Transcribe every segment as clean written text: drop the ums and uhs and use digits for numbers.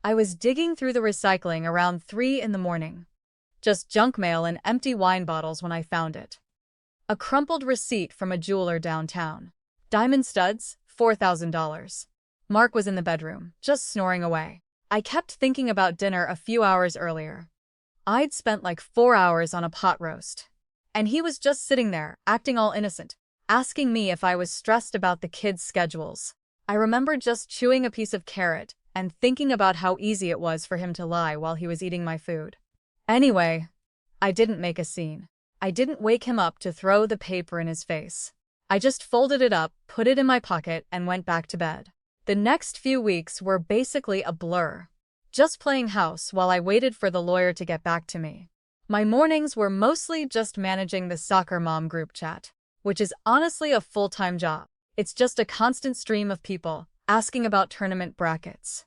I was digging through the recycling around 3 in the morning. Just junk mail and empty wine bottles when I found it. A crumpled receipt from a jeweler downtown. Diamond studs, $4,000. Mark was in the bedroom, just snoring away. I kept thinking about dinner a few hours earlier. I'd spent like 4 hours on a pot roast. And he was just sitting there, acting all innocent, asking me if I was stressed about the kids' schedules. I remember just chewing a piece of carrot and thinking about how easy it was for him to lie while he was eating my food. Anyway, I didn't make a scene. I didn't wake him up to throw the paper in his face. I just folded it up, put it in my pocket, and went back to bed. The next few weeks were basically a blur. Just playing house while I waited for the lawyer to get back to me. My mornings were mostly just managing the soccer mom group chat, which is honestly a full-time job. It's just a constant stream of people asking about tournament brackets.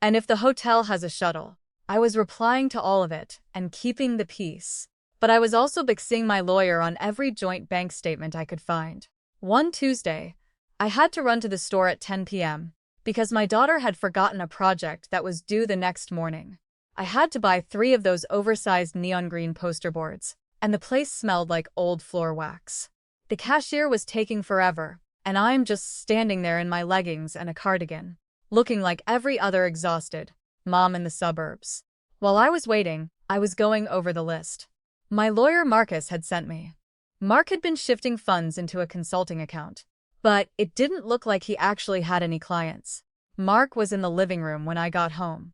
And if the hotel has a shuttle, I was replying to all of it and keeping the peace. But I was also seeing my lawyer on every joint bank statement I could find. One Tuesday, I had to run to the store at 10 p.m. because my daughter had forgotten a project that was due the next morning. I had to buy 3 of those oversized neon green poster boards, and the place smelled like old floor wax. The cashier was taking forever, and I'm just standing there in my leggings and a cardigan, looking like every other exhausted mom in the suburbs. While I was waiting, I was going over the list. My lawyer Marcus had sent me. Mark had been shifting funds into a consulting account, but it didn't look like he actually had any clients. Mark was in the living room when I got home.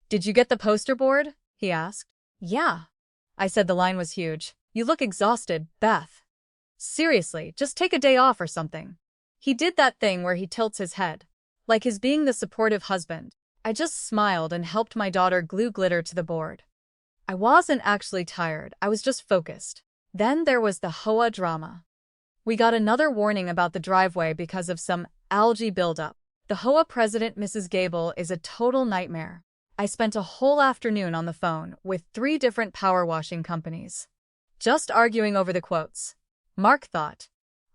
"Did you get the poster board?" he asked. "Yeah." I said. The line was huge. "You look exhausted, Beth. Seriously, just take a day off or something." He did that thing where he tilts his head, like he's being the supportive husband. I just smiled and helped my daughter glue glitter to the board. I wasn't actually tired, I was just focused. Then there was the HOA drama. We got another warning about the driveway because of some algae buildup. The HOA president, Mrs. Gable, is a total nightmare. I spent a whole afternoon on the phone with 3 different power washing companies, just arguing over the quotes. Mark thought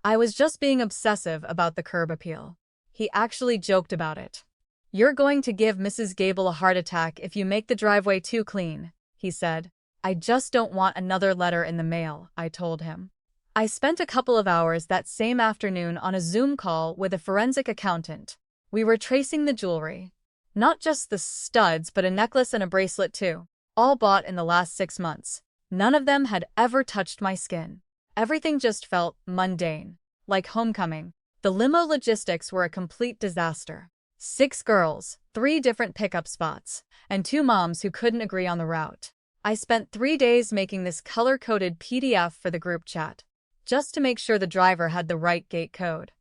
I was just being obsessive about the curb appeal. He actually joked about it. "You're going to give Mrs. Gable a heart attack if you make the driveway too clean," he said. "I just don't want another letter in the mail," I told him. I spent a couple of hours that same afternoon on a Zoom call with a forensic accountant. We were tracing the jewelry. Not just the studs, but a necklace and a bracelet too. All bought in the last 6 months. None of them had ever touched my skin. Everything just felt mundane, like homecoming. The limo logistics were a complete disaster. 6 girls, 3 different pickup spots, and 2 moms who couldn't agree on the route. I spent 3 days making this color-coded PDF for the group chat, just to make sure the driver had the right gate code.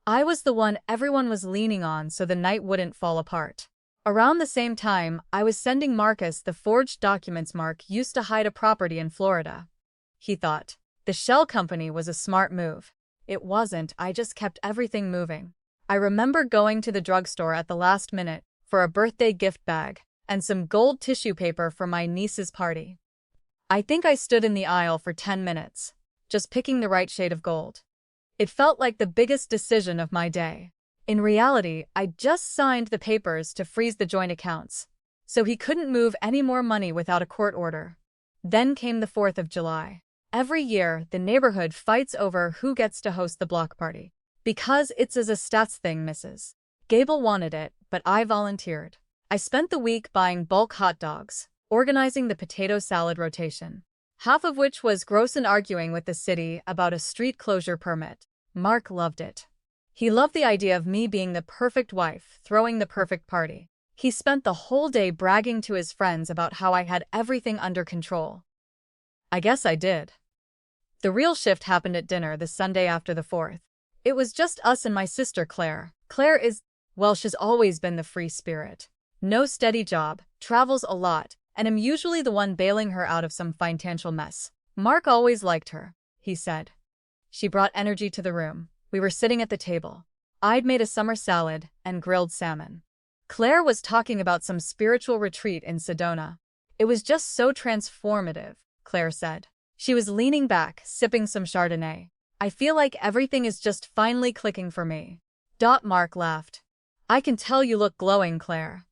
I was the one everyone was leaning on so the night wouldn't fall apart. Around the same time, I was sending Marcus the forged documents. Mark used to hide a property in Florida. He thought the shell company was a smart move. It wasn't. I just kept everything moving. I remember going to the drugstore at the last minute for a birthday gift bag and some gold tissue paper for my niece's party. I think I stood in the aisle for 10 minutes, just picking the right shade of gold. It felt like the biggest decision of my day. In reality, I just signed the papers to freeze the joint accounts, so he couldn't move any more money without a court order. Then came the 4th of July. Every year, the neighborhood fights over who gets to host the block party. Because it's a stats thing, Mrs. Gable wanted it, but I volunteered. I spent the week buying bulk hot dogs, organizing the potato salad rotation, half of which was gross, and arguing with the city about a street closure permit. Mark loved it. He loved the idea of me being the perfect wife, throwing the perfect party. He spent the whole day bragging to his friends about how I had everything under control. I guess I did. The real shift happened at dinner the Sunday after the 4th. It was just us and my sister Claire. Claire is, well, she's always been the free spirit. No steady job, travels a lot, and I'm usually the one bailing her out of some financial mess. Mark always liked her, he said. She brought energy to the room. We were sitting at the table. I'd made a summer salad and grilled salmon. Claire was talking about some spiritual retreat in Sedona. "It was just so transformative," Claire said. She was leaning back, sipping some Chardonnay. "I feel like everything is just finally clicking for me." Mark laughed. "I can tell you look glowing, Claire."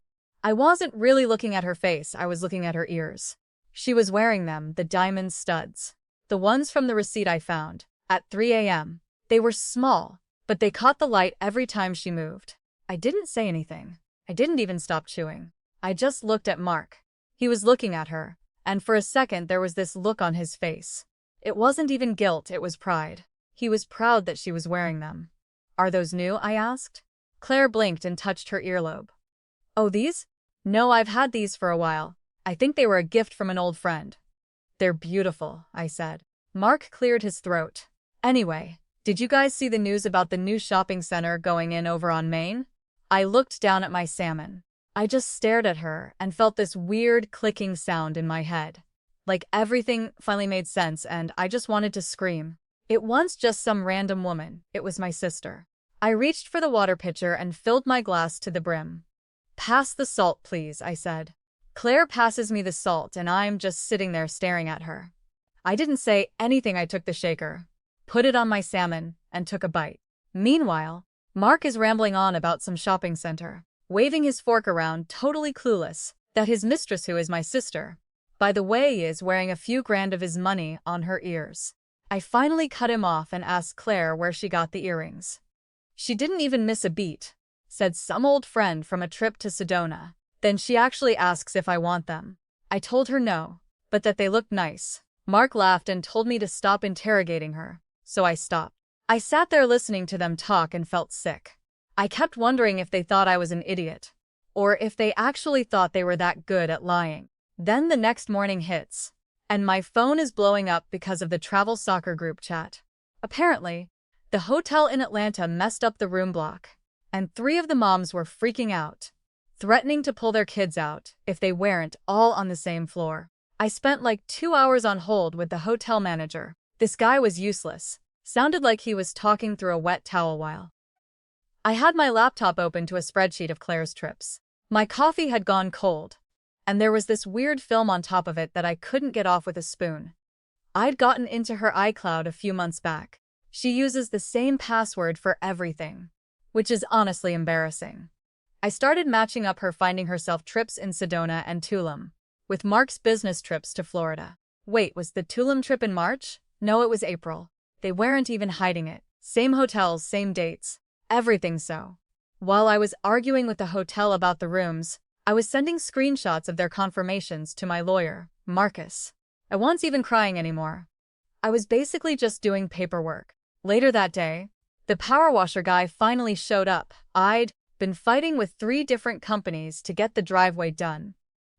I wasn't really looking at her face, I was looking at her ears. She was wearing them, the diamond studs. The ones from the receipt I found, at 3 a.m. They were small, but they caught the light every time she moved. I didn't say anything. I didn't even stop chewing. I just looked at Mark. He was looking at her, and for a second there was this look on his face. It wasn't even guilt, it was pride. He was proud that she was wearing them. Are those new? I asked. Claire blinked and touched her earlobe. Oh, these? No, I've had these for a while. I think they were a gift from an old friend. They're beautiful, I said. Mark cleared his throat. Anyway, did you guys see the news about the new shopping center going in over on Main? I looked down at my salmon. I just stared at her and felt this weird clicking sound in my head. Like everything finally made sense and I just wanted to scream. It wasn't just some random woman, it was my sister. I reached for the water pitcher and filled my glass to the brim. Pass the salt, please, I said. Claire passes me the salt and I'm just sitting there staring at her. I didn't say anything. I took the shaker, put it on my salmon, and took a bite. Meanwhile, Mark is rambling on about some shopping center, waving his fork around, totally clueless that his mistress, who is my sister, by the way, is wearing a few grand of his money on her ears. I finally cut him off and asked Claire where she got the earrings. She didn't even miss a beat. Said some old friend from a trip to Sedona. Then she actually asks if I want them. I told her no, but that they looked nice. Mark laughed and told me to stop interrogating her, so I stopped. I sat there listening to them talk and felt sick. I kept wondering if they thought I was an idiot, or if they actually thought they were that good at lying. Then the next morning hits, and my phone is blowing up because of the travel soccer group chat. Apparently, the hotel in Atlanta messed up the room block, and 3 of the moms were freaking out, threatening to pull their kids out if they weren't all on the same floor. I spent like 2 hours on hold with the hotel manager. This guy was useless. Sounded like he was talking through a wet towel while I had my laptop open to a spreadsheet of Claire's trips. My coffee had gone cold, and there was this weird film on top of it that I couldn't get off with a spoon. I'd gotten into her iCloud a few months back. She uses the same password for everything, which is honestly embarrassing. I started matching up her finding herself trips in Sedona and Tulum with Mark's business trips to Florida. Wait, was the Tulum trip in March? No, it was April. They weren't even hiding it. Same hotels, same dates, everything so. While I was arguing with the hotel about the rooms, I was sending screenshots of their confirmations to my lawyer, Marcus. I wasn't even crying anymore. I was basically just doing paperwork. Later that day, the power washer guy finally showed up. I'd been fighting with 3 different companies to get the driveway done.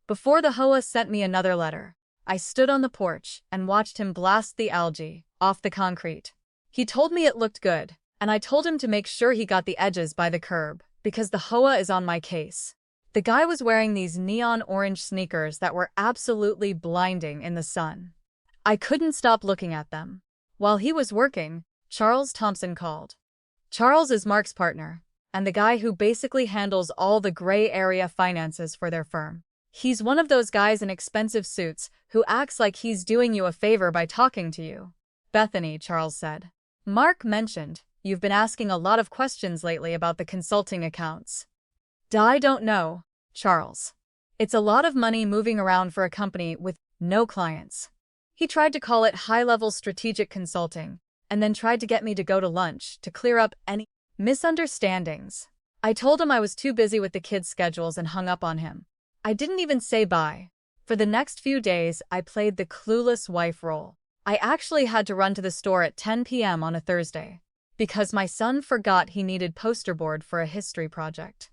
Before the HOA sent me another letter, I stood on the porch and watched him blast the algae off the concrete. He told me it looked good, and I told him to make sure he got the edges by the curb, because the HOA is on my case. The guy was wearing these neon orange sneakers that were absolutely blinding in the sun. I couldn't stop looking at them. While he was working, Charles Thompson called. Charles is Mark's partner, and the guy who basically handles all the gray area finances for their firm. He's one of those guys in expensive suits who acts like he's doing you a favor by talking to you. Bethany, Charles said. Mark mentioned, you've been asking a lot of questions lately about the consulting accounts. I don't know, Charles. It's a lot of money moving around for a company with no clients. He tried to call it high-level strategic consulting, and then tried to get me to go to lunch to clear up any misunderstandings. I told him I was too busy with the kids' schedules and hung up on him. I didn't even say bye. For the next few days, I played the clueless wife role. I actually had to run to the store at 10 p.m. on a Thursday, because my son forgot he needed poster board for a history project.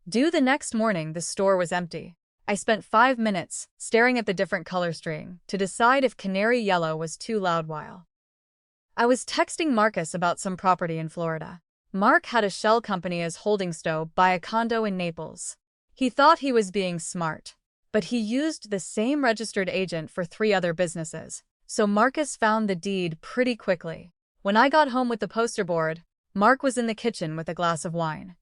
Due the next morning, the store was empty. I spent 5 minutes staring at the different color string to decide if canary yellow was too loud while I was texting Marcus about some property in Florida. Mark had a shell company as holding stow by a condo in Naples. He thought he was being smart, but he used the same registered agent for 3 other businesses, so Marcus found the deed pretty quickly. When I got home with the poster board, Mark was in the kitchen with a glass of wine.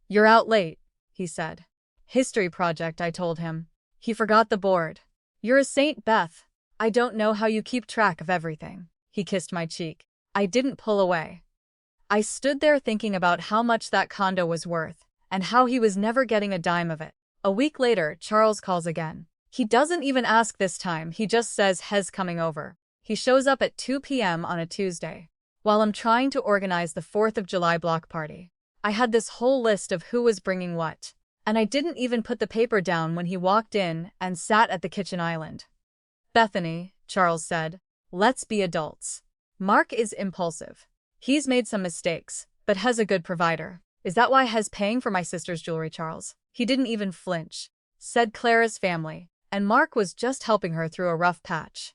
You're out late, he said. History project, I told him. He forgot the board. You're a saint, Beth. I don't know how you keep track of everything. He kissed my cheek. I didn't pull away. I stood there thinking about how much that condo was worth, and how he was never getting a dime of it. A week later, Charles calls again. He doesn't even ask this time, he just says he's coming over. He shows up at 2 p.m. on a Tuesday. While I'm trying to organize the 4th of July block party. I had this whole list of who was bringing what. And I didn't even put the paper down when he walked in and sat at the kitchen island. Bethany, Charles said, let's be adults. Mark is impulsive. He's made some mistakes, but has a good provider. Is that why he's paying for my sister's jewelry, Charles? He didn't even flinch, said Clara's family, and Mark was just helping her through a rough patch.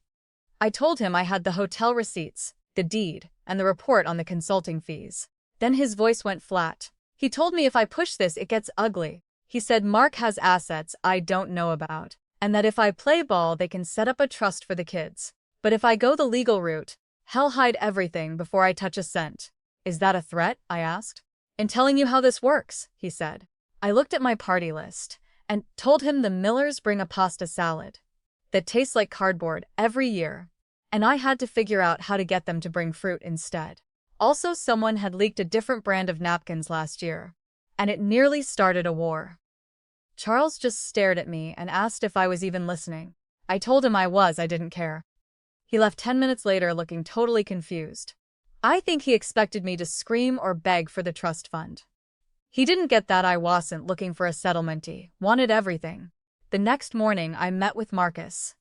I told him I had the hotel receipts, the deed, and the report on the consulting fees. Then his voice went flat. He told me if I push this it gets ugly. He said Mark has assets I don't know about, and that if I play ball they can set up a trust for the kids. But if I go the legal route, he'll hide everything before I touch a cent. Is that a threat? I asked. In telling you how this works, he said. I looked at my party list and told him the Millers bring a pasta salad that tastes like cardboard every year, and I had to figure out how to get them to bring fruit instead. Also, someone had leaked a different brand of napkins last year, and it nearly started a war. Charles just stared at me and asked if I was even listening. I told him I was, I didn't care. He left 10 minutes later looking totally confused. I think he expected me to scream or beg for the trust fund. He didn't get that I wasn't looking for a settlement. He wanted everything. The next morning, I met with Marcus.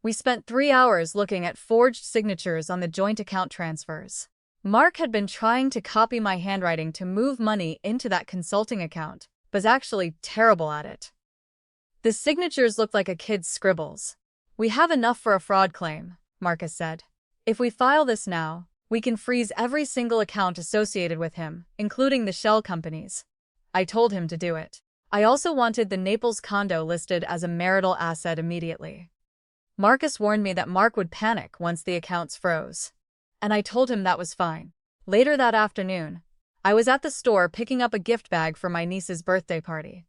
We spent 3 hours looking at forged signatures on the joint account transfers. Mark had been trying to copy my handwriting to move money into that consulting account, but was actually terrible at it. The signatures looked like a kid's scribbles. We have enough for a fraud claim, Marcus said. If we file this now, we can freeze every single account associated with him, including the shell companies. I told him to do it. I also wanted the Naples condo listed as a marital asset immediately. Marcus warned me that Mark would panic once the accounts froze, and I told him that was fine. Later that afternoon, I was at the store picking up a gift bag for my niece's birthday party.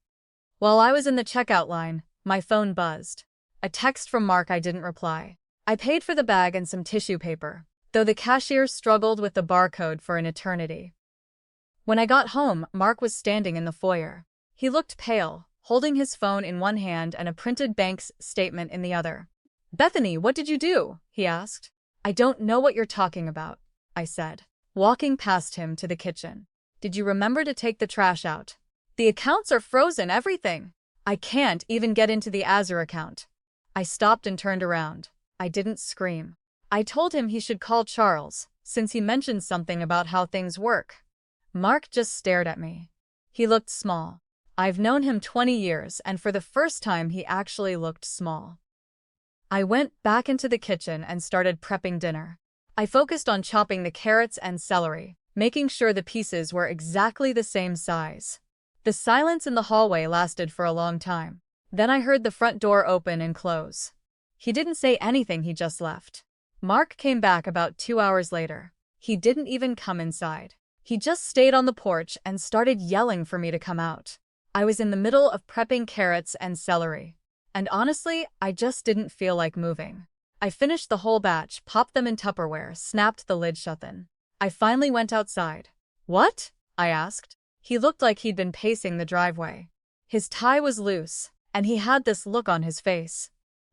While I was in the checkout line, my phone buzzed. A text from Mark. I didn't reply. I paid for the bag and some tissue paper, though the cashier struggled with the barcode for an eternity. When I got home, Mark was standing in the foyer. He looked pale, holding his phone in one hand and a printed bank's statement in the other. Bethany, what did you do? He asked. I don't know what you're talking about, I said, walking past him to the kitchen. Did you remember to take the trash out? The accounts are frozen, everything. I can't even get into the Azure account. I stopped and turned around. I didn't scream. I told him he should call Charles, since he mentioned something about how things work. Mark just stared at me. He looked small. I've known him 20 years, and for the first time he actually looked small. I went back into the kitchen and started prepping dinner. I focused on chopping the carrots and celery, making sure the pieces were exactly the same size. The silence in the hallway lasted for a long time. Then I heard the front door open and close. He didn't say anything, he just left. Mark came back about 2 hours later. He didn't even come inside. He just stayed on the porch and started yelling for me to come out. I was in the middle of prepping carrots and celery, and honestly, I just didn't feel like moving. I finished the whole batch, popped them in Tupperware, snapped the lid shut. Then I finally went outside. What? I asked. He looked like he'd been pacing the driveway. His tie was loose, and he had this look on his face,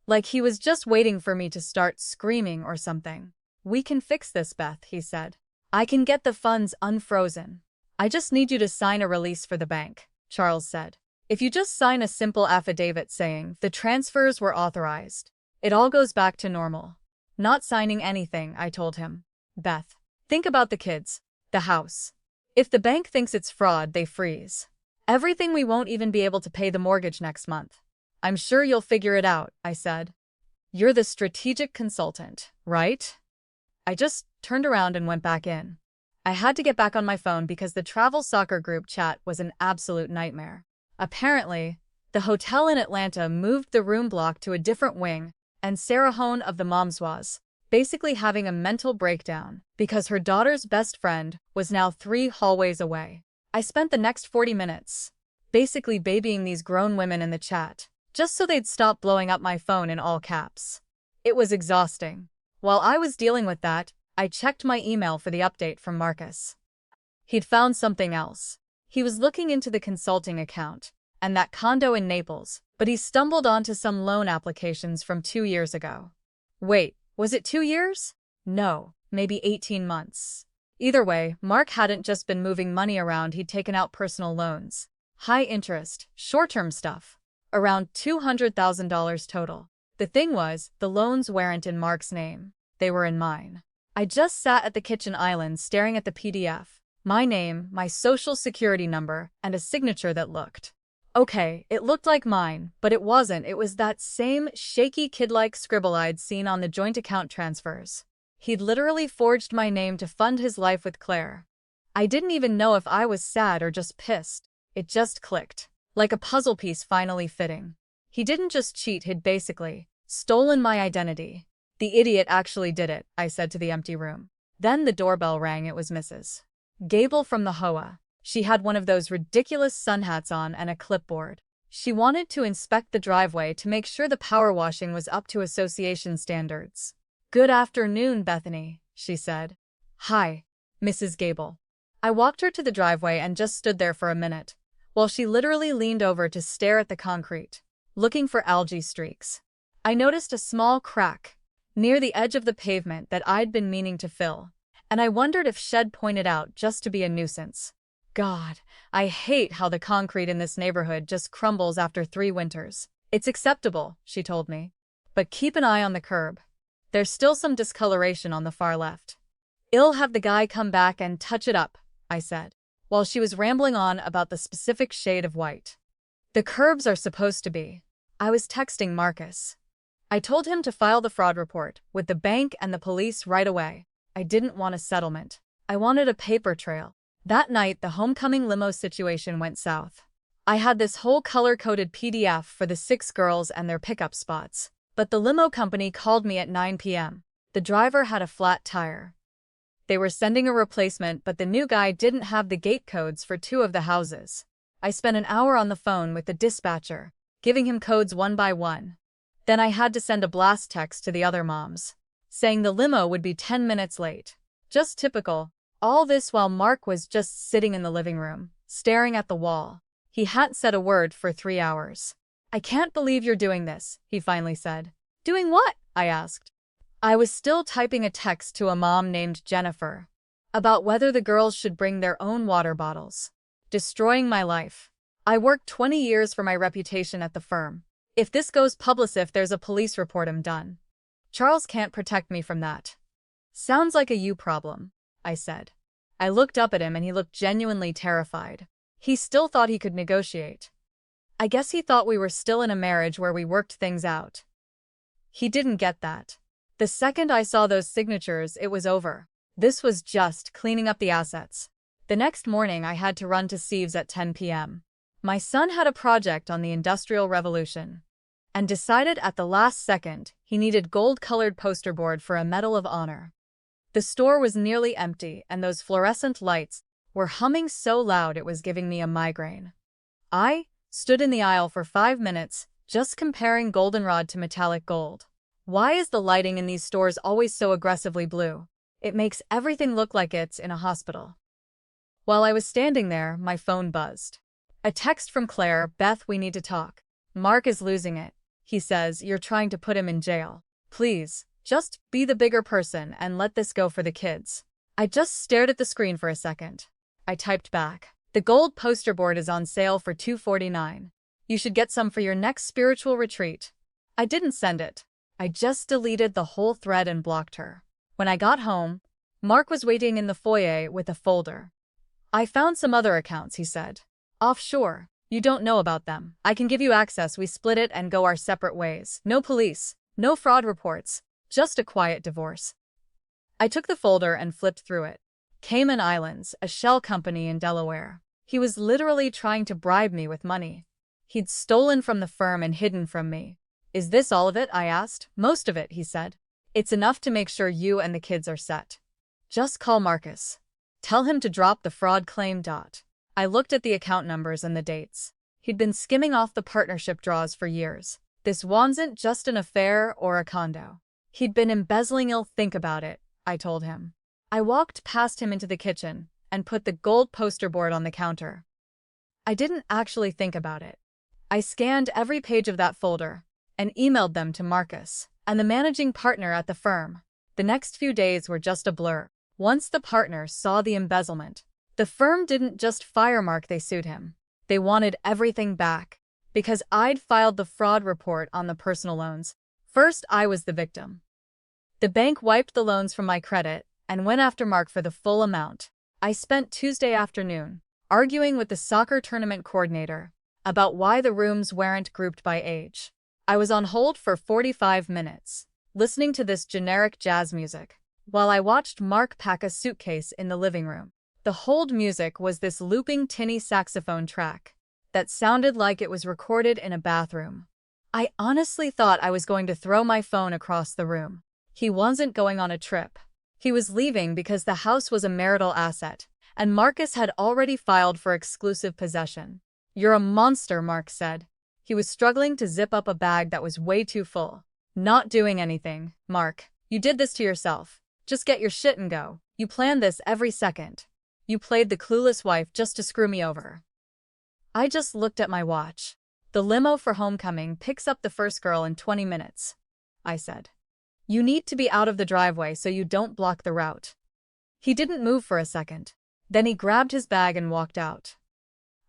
like he was just waiting for me to start screaming or something. We can fix this, Beth, he said. I can get the funds unfrozen. I just need you to sign a release for the bank, Charles said. If you just sign a simple affidavit saying the transfers were authorized, it all goes back to normal. Not signing anything, I told him. Beth, think about the kids, the house. If the bank thinks it's fraud, they freeze everything. We won't even be able to pay the mortgage next month. I'm sure you'll figure it out, I said. You're the strategic consultant, right? I just turned around and went back in. I had to get back on my phone because the travel soccer group chat was an absolute nightmare. Apparently, the hotel in Atlanta moved the room block to a different wing, and Sarah Hone of the moms was basically having a mental breakdown because her daughter's best friend was now 3 hallways away. I spent the next 40 minutes basically babying these grown women in the chat, just so they'd stop blowing up my phone in all caps. It was exhausting. While I was dealing with that, I checked my email for the update from Marcus. He'd found something else. He was looking into the consulting account, and that condo in Naples, but he stumbled onto some loan applications from 2 years ago. Wait, was it 2 years? No, maybe 18 months. Either way, Mark hadn't just been moving money around, he'd taken out personal loans. High interest, short-term stuff. Around $200,000 total. The thing was, the loans weren't in Mark's name. They were in mine. I just sat at the kitchen island staring at the PDF. My name, my social security number, and a signature that looked. Okay, it looked like mine, but it wasn't. It was that same shaky kid-like scribble I'd seen on the joint account transfers. He'd literally forged my name to fund his life with Claire. I didn't even know if I was sad or just pissed. It just clicked. Like a puzzle piece finally fitting. He didn't just cheat, he'd basically stolen my identity. The idiot actually did it, I said to the empty room. Then the doorbell rang. It was Mrs. Gable from the HOA. She had one of those ridiculous sun hats on and a clipboard. She wanted to inspect the driveway to make sure the power washing was up to association standards. "Good afternoon, Bethany," she said. "Hi, Mrs. Gable." I walked her to the driveway and just stood there for a minute, while she literally leaned over to stare at the concrete, looking for algae streaks. I noticed a small crack near the edge of the pavement that I'd been meaning to fill, and I wondered if she'd pointed out just to be a nuisance. God, I hate how the concrete in this neighborhood just crumbles after 3 winters. "It's acceptable," she told me. "But keep an eye on the curb. There's still some discoloration on the far left." "I'll have the guy come back and touch it up," I said, while she was rambling on about the specific shade of white. "The curbs are supposed to be." I was texting Marcus. I told him to file the fraud report with the bank and the police right away. I didn't want a settlement. I wanted a paper trail. That night, the homecoming limo situation went south. I had this whole color-coded PDF for the 6 girls and their pickup spots, but the limo company called me at 9 p.m. The driver had a flat tire. They were sending a replacement, but the new guy didn't have the gate codes for 2 of the houses. I spent an hour on the phone with the dispatcher, giving him codes one by one. Then I had to send a blast text to the other moms, saying the limo would be 10 minutes late. Just typical. All this while Mark was just sitting in the living room, staring at the wall. He hadn't said a word for 3 hours. "I can't believe you're doing this," he finally said. "Doing what?" I asked. I was still typing a text to a mom named Jennifer about whether the girls should bring their own water bottles. Destroying my life. I worked 20 years for my reputation at the firm. If this goes public, if there's a police report, I'm done. Charles can't protect me from that. "Sounds like a you problem," I said. I looked up at him and he looked genuinely terrified. He still thought he could negotiate. I guess he thought we were still in a marriage where we worked things out. He didn't get that. The second I saw those signatures, it was over. This was just cleaning up the assets. The next morning I had to run to Sieves at 10 p.m. My son had a project on the Industrial Revolution, and decided at the last second he needed gold-colored poster board for a Medal of Honor. The store was nearly empty, and those fluorescent lights were humming so loud it was giving me a migraine. I stood in the aisle for 5 minutes, just comparing goldenrod to metallic gold. Why is the lighting in these stores always so aggressively blue? It makes everything look like it's in a hospital. While I was standing there, my phone buzzed. A text from Claire. "Beth, we need to talk. Mark is losing it. He says you're trying to put him in jail. Please, just be the bigger person and let this go for the kids." I just stared at the screen for a second. I typed back. "The gold poster board is on sale for $249. You should get some for your next spiritual retreat." I didn't send it. I just deleted the whole thread and blocked her. When I got home, Mark was waiting in the foyer with a folder. "I found some other accounts," he said. "Offshore. You don't know about them. I can give you access. We split it and go our separate ways. No police, no fraud reports, just a quiet divorce." I took the folder and flipped through it. Cayman Islands, a shell company in Delaware. He was literally trying to bribe me with money. He'd stolen from the firm and hidden from me. "Is this all of it?" I asked. "Most of it," he said. "It's enough to make sure you and the kids are set. Just call Marcus. Tell him to drop the fraud claim. I looked at the account numbers and the dates. He'd been skimming off the partnership draws for years. This wasn't just an affair or a condo. He'd been embezzling. "I'll think about it," I told him. I walked past him into the kitchen and put the gold poster board on the counter. I didn't actually think about it. I scanned every page of that folder and emailed them to Marcus and the managing partner at the firm. The next few days were just a blur. Once the partners saw the embezzlement, the firm didn't just fire Mark, they sued him. They wanted everything back because I'd filed the fraud report on the personal loans. First, I was the victim. The bank wiped the loans from my credit and went after Mark for the full amount. I spent Tuesday afternoon arguing with the soccer tournament coordinator about why the rooms weren't grouped by age. I was on hold for 45 minutes, listening to this generic jazz music, while I watched Mark pack a suitcase in the living room. The hold music was this looping tinny saxophone track that sounded like it was recorded in a bathroom. I honestly thought I was going to throw my phone across the room. He wasn't going on a trip. He was leaving because the house was a marital asset, and Marcus had already filed for exclusive possession. "You're a monster," Mark said. He was struggling to zip up a bag that was way too full. "Not doing anything, Mark. You did this to yourself. Just get your shit and go. You planned this every second. You played the clueless wife just to screw me over." I just looked at my watch. "The limo for homecoming picks up the first girl in 20 minutes, I said. "You need to be out of the driveway so you don't block the route." He didn't move for a second. Then he grabbed his bag and walked out.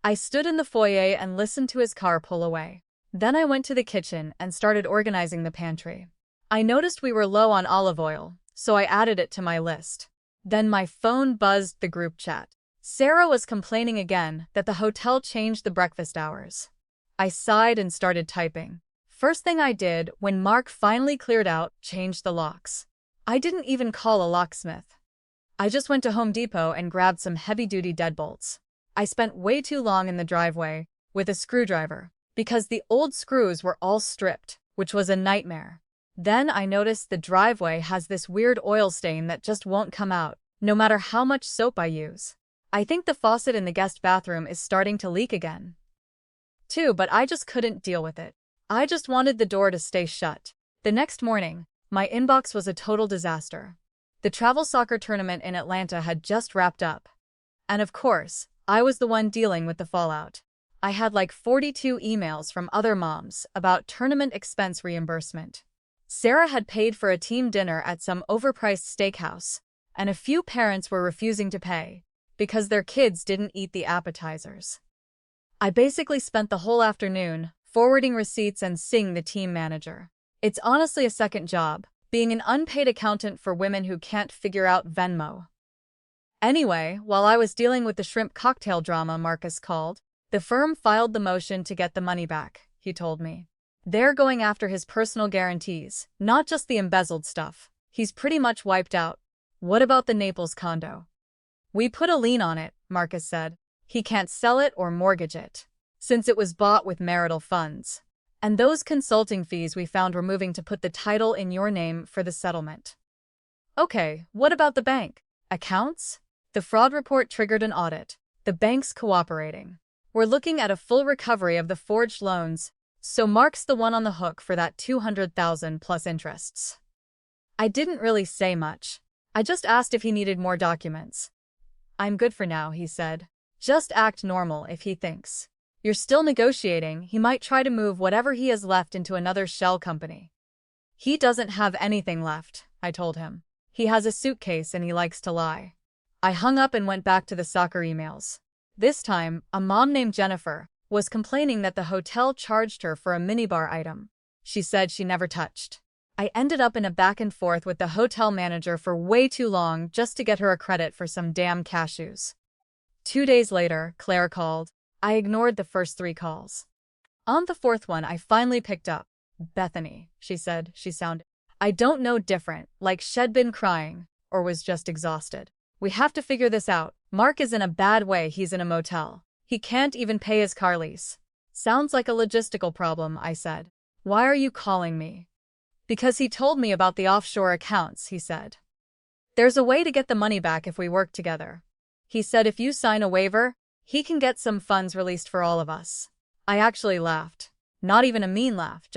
I stood in the foyer and listened to his car pull away. Then I went to the kitchen and started organizing the pantry. I noticed we were low on olive oil, so I added it to my list. Then my phone buzzed the group chat. Sarah was complaining again that the hotel changed the breakfast hours. I sighed and started typing. First thing I did when Mark finally cleared out, changed the locks. I didn't even call a locksmith. I just went to Home Depot and grabbed some heavy-duty deadbolts. I spent way too long in the driveway with a screwdriver because the old screws were all stripped, which was a nightmare. Then I noticed the driveway has this weird oil stain that just won't come out, no matter how much soap I use. I think the faucet in the guest bathroom is starting to leak again, too, but I just couldn't deal with it. I just wanted the door to stay shut. The next morning, my inbox was a total disaster. The travel soccer tournament in Atlanta had just wrapped up. And of course, I was the one dealing with the fallout. I had like 42 emails from other moms about tournament expense reimbursement. Sarah had paid for a team dinner at some overpriced steakhouse, and a few parents were refusing to pay because their kids didn't eat the appetizers. I basically spent the whole afternoon forwarding receipts and seeing the team manager. It's honestly a second job, being an unpaid accountant for women who can't figure out Venmo. Anyway, while I was dealing with the shrimp cocktail drama, Marcus called. "The firm filed the motion to get the money back," he told me. "They're going after his personal guarantees, not just the embezzled stuff. He's pretty much wiped out." "What about the Naples condo?" "We put a lien on it," Marcus said. "He can't sell it or mortgage it, since it was bought with marital funds. And those consulting fees we found were moving to put the title in your name for the settlement." "Okay, what about the bank? Accounts?" "The fraud report triggered an audit. The bank's cooperating. We're looking at a full recovery of the forged loans, so Mark's the one on the hook for that $200,000 plus interests." I didn't really say much. I just asked if he needed more documents. "I'm good for now," he said. "Just act normal if he thinks you're still negotiating. He might try to move whatever he has left into another shell company." "He doesn't have anything left," I told him. "He has a suitcase and he likes to lie." I hung up and went back to the soccer emails. This time, a mom named Jennifer was complaining that the hotel charged her for a minibar item she said she never touched. I ended up in a back and forth with the hotel manager for way too long just to get her a credit for some damn cashews. 2 days later, Claire called. I ignored the first 3 calls. On the 4th one, I finally picked up. "Bethany," she said. She sounded, I don't know, different, like she'd been crying or was just exhausted. "We have to figure this out. Mark is in a bad way. He's in a motel. He can't even pay his car lease." "Sounds like a logistical problem," I said. "Why are you calling me?" "Because he told me about the offshore accounts," he said. "There's a way to get the money back if we work together. He said if you sign a waiver, he can get some funds released for all of us." I actually laughed. Not even a mean laugh,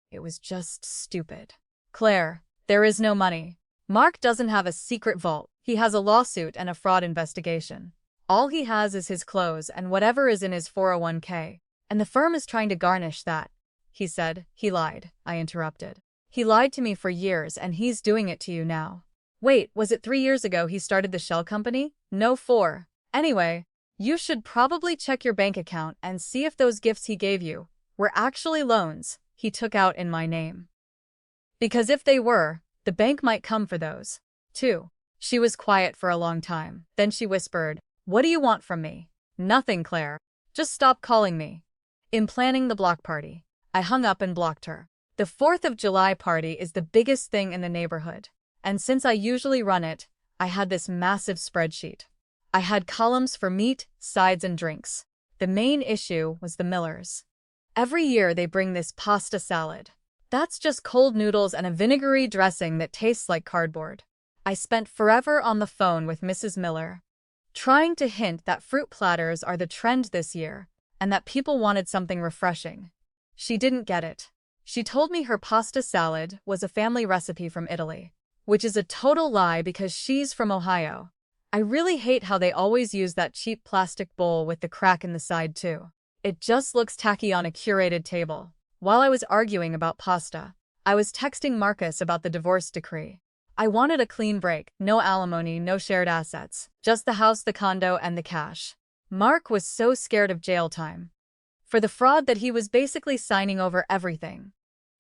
it was just stupid. "Claire, there is no money. Mark doesn't have a secret vault. He has a lawsuit and a fraud investigation. All he has is his clothes and whatever is in his 401k. And the firm is trying to garnish that. He said. He lied, I interrupted. He lied to me for years and he's doing it to you now. Wait, was it 3 years ago he started the shell company? No, 4. Anyway, you should probably check your bank account and see if those gifts he gave you were actually loans he took out in my name. Because if they were, the bank might come for those, too. She was quiet for a long time. Then she whispered, "What do you want from me?" "Nothing, Claire. Just stop calling me." In planning the block party, I hung up and blocked her. The 4th of July party is the biggest thing in the neighborhood, and since I usually run it, I had this massive spreadsheet. I had columns for meat, sides, and drinks. The main issue was the Millers. Every year they bring this pasta salad. That's just cold noodles and a vinegary dressing that tastes like cardboard. I spent forever on the phone with Mrs. Miller, trying to hint that fruit platters are the trend this year and that people wanted something refreshing. She didn't get it. She told me her pasta salad was a family recipe from Italy, which is a total lie because she's from Ohio. I really hate how they always use that cheap plastic bowl with the crack in the side too. It just looks tacky on a curated table. While I was arguing about pasta, I was texting Marcus about the divorce decree. I wanted a clean break, no alimony, no shared assets, just the house, the condo, and the cash. Mark was so scared of jail time for the fraud that he was basically signing over everything,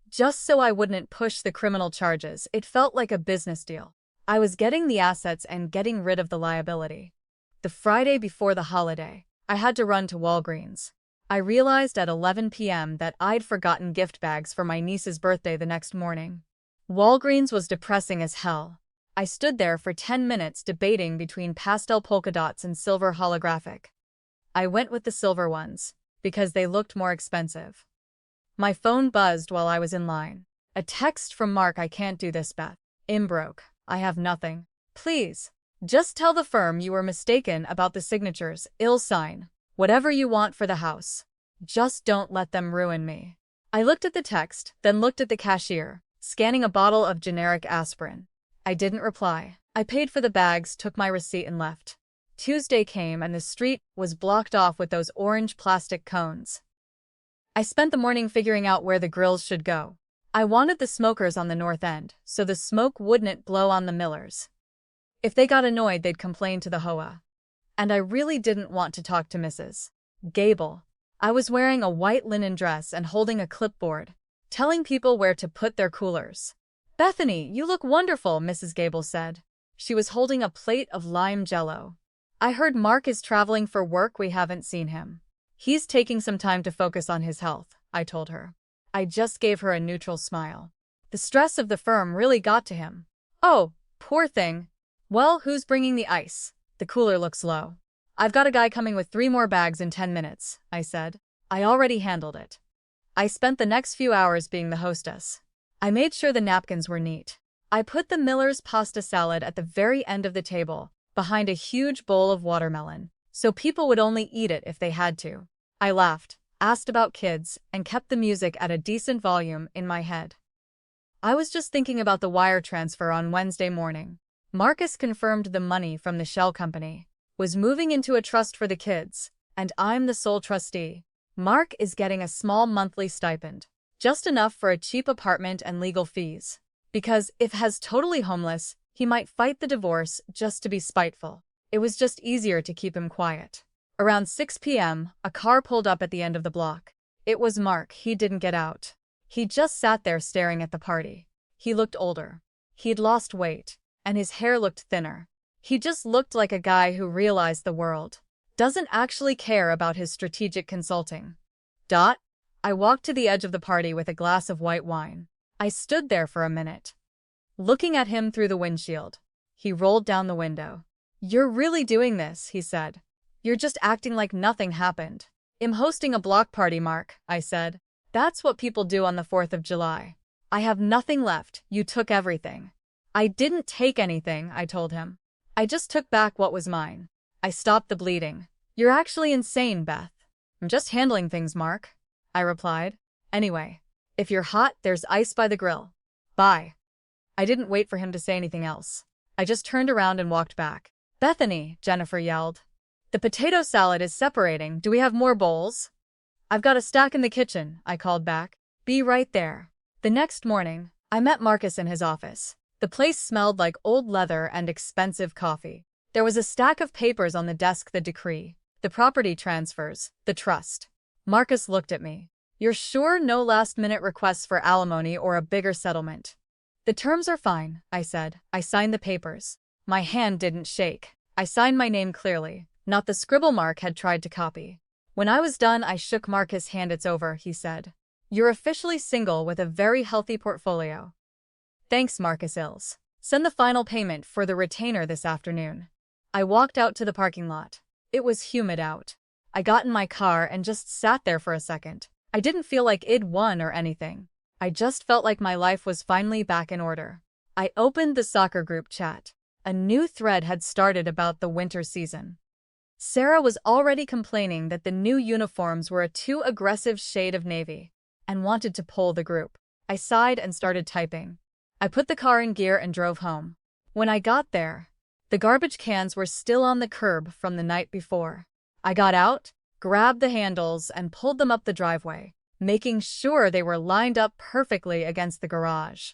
just so I wouldn't push the criminal charges. It felt like a business deal. I was getting the assets and getting rid of the liability. The Friday before the holiday, I had to run to Walgreens. I realized at 11 p.m. that I'd forgotten gift bags for my niece's birthday the next morning. Walgreens was depressing as hell. I stood there for 10 minutes debating between pastel polka dots and silver holographic. I went with the silver ones, because they looked more expensive. My phone buzzed while I was in line. A text from Mark: "I can't do this, Beth. I'm broke. I have nothing. Please, just tell the firm you were mistaken about the signatures. I'll sign whatever you want for the house. Just don't let them ruin me." I looked at the text, then looked at the cashier, scanning a bottle of generic aspirin. I didn't reply. I paid for the bags, took my receipt, and left. Tuesday came and the street was blocked off with those orange plastic cones. I spent the morning figuring out where the grills should go. I wanted the smokers on the north end, so the smoke wouldn't blow on the Millers. If they got annoyed, they'd complain to the HOA. And I really didn't want to talk to Mrs. Gable. I was wearing a white linen dress and holding a clipboard, telling people where to put their coolers. "Bethany, you look wonderful," Mrs. Gable said. She was holding a plate of lime jello. "I heard Mark is traveling for work. We haven't seen him. He's taking some time to focus on his health," I told her. I just gave her a neutral smile. The stress of the firm really got to him. "Oh, poor thing. Well, who's bringing the ice? The cooler looks low." "I've got a guy coming with 3 more bags in 10 minutes, I said. I already handled it. I spent the next few hours being the hostess. I made sure the napkins were neat. I put the Miller's pasta salad at the very end of the table, behind a huge bowl of watermelon, so people would only eat it if they had to. I laughed, asked about kids, and kept the music at a decent volume in my head. I was just thinking about the wire transfer on Wednesday morning. Marcus confirmed the money from the shell company was moving into a trust for the kids, and I'm the sole trustee. Mark is getting a small monthly stipend, just enough for a cheap apartment and legal fees. Because if he's totally homeless, he might fight the divorce just to be spiteful. It was just easier to keep him quiet. Around 6 p.m., a car pulled up at the end of the block. It was Mark. He didn't get out. He just sat there staring at the party. He looked older. He'd lost weight, and his hair looked thinner. He just looked like a guy who realized the world doesn't actually care about his strategic consulting. I walked to the edge of the party with a glass of white wine. I stood there for a minute, looking at him through the windshield. He rolled down the window. "You're really doing this," he said. "You're just acting like nothing happened." "I'm hosting a block party, Mark," I said. "That's what people do on the 4th of July. I have nothing left. You took everything." "I didn't take anything," I told him. "I just took back what was mine. I stopped the bleeding." "You're actually insane, Beth." "I'm just handling things, Mark," I replied. "Anyway, if you're hot, there's ice by the grill. Bye." I didn't wait for him to say anything else. I just turned around and walked back. "Bethany," Jennifer yelled. "The potato salad is separating. Do we have more bowls?" I've got a stack in the kitchen, I called back. Be right there. The next morning, I met Marcus in his office. The place smelled like old leather and expensive coffee. There was a stack of papers on the desk: the decree, the property transfers, the trust. Marcus looked at me. You're sure no last-minute requests for alimony or a bigger settlement? The terms are fine, I said. I signed the papers. My hand didn't shake. I signed my name clearly, not the scribble Mark had tried to copy. When I was done, I shook Marcus' hand. It's over, he said. You're officially single with a very healthy portfolio. Thanks, Marcus Ills. Send the final payment for the retainer this afternoon. I walked out to the parking lot. It was humid out. I got in my car and just sat there for a second. I didn't feel like I'd won or anything. I just felt like my life was finally back in order. I opened the soccer group chat. A new thread had started about the winter season. Sarah was already complaining that the new uniforms were a too aggressive shade of navy and wanted to pull the group. I sighed and started typing. I put the car in gear and drove home. When I got there, the garbage cans were still on the curb from the night before. I got out, grabbed the handles, and pulled them up the driveway, making sure they were lined up perfectly against the garage.